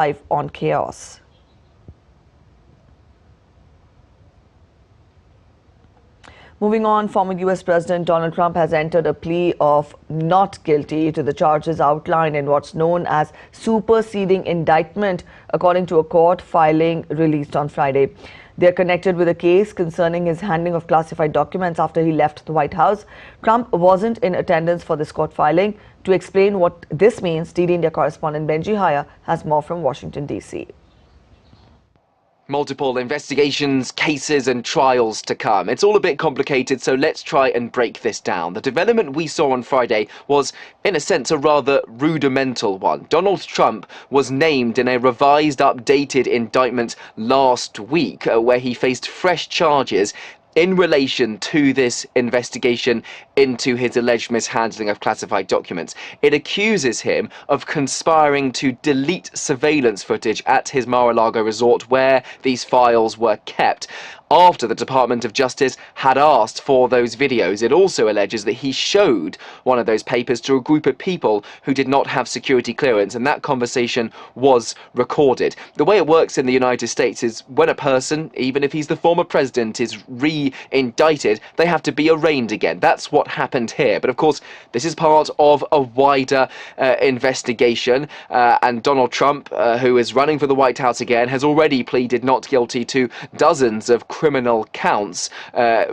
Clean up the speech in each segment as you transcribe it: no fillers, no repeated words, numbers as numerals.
live on Chaos. Moving on, former U.S. President Donald Trump has entered a plea of not guilty to the charges outlined in what's known as superseding indictment, according to a court filing released on Friday. They're connected with a case concerning his handling of classified documents after he left the White House. Trump wasn't in attendance for this court filing. To explain what this means, DD India correspondent Benji Hyer has more from Washington, D.C. Multiple investigations, cases and trials to come. It's all a bit complicated, so let's try and break this down. The development we saw on Friday was, in a sense, a rather rudimental one. Donald Trump was named in a revised, updated indictment last week, where he faced fresh charges in relation to this investigation into his alleged mishandling of classified documents. It accuses him of conspiring to delete surveillance footage at his Mar-a-Lago resort where these files were kept. After the Department of Justice had asked for those videos, it also alleges that he showed one of those papers to a group of people who did not have security clearance, and that conversation was recorded. The way it works in the United States is when a person, even if he's the former president, is re-indicted, they have to be arraigned again. That's what happened here. But of course, this is part of a wider investigation, and Donald Trump, who is running for the White House again, has already pleaded not guilty to dozens of criminal counts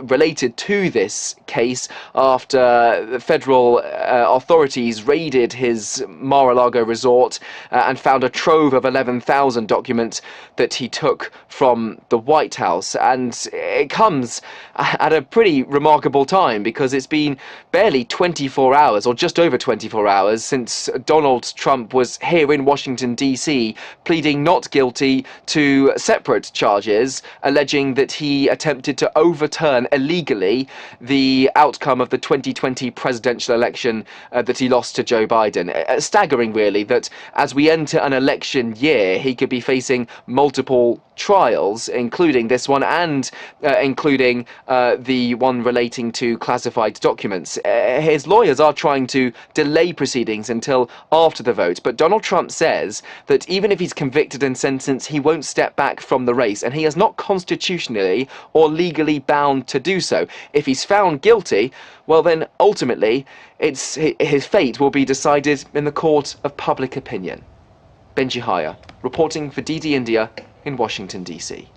related to this case after the federal authorities raided his Mar-a-Lago resort and found a trove of 11,000 documents that he took from the White House. And it comes at a pretty remarkable time because it's been barely 24 hours, or just over 24 hours, since Donald Trump was here in Washington, D.C., pleading not guilty to separate charges, alleging that he attempted to overturn illegally the outcome of the 2020 presidential election that he lost to Joe Biden. Staggering, really, that as we enter an election year, he could be facing multiple trials, including this one and including the one relating to classified documents. His lawyers are trying to delay proceedings until after the vote, but Donald Trump says that even if he's convicted and sentenced, he won't step back from the race, and he is not constitutionally or legally bound to do so. If he's found guilty, well then ultimately his fate will be decided in the court of public opinion. Benji Hyer, reporting for DD India in Washington, D.C.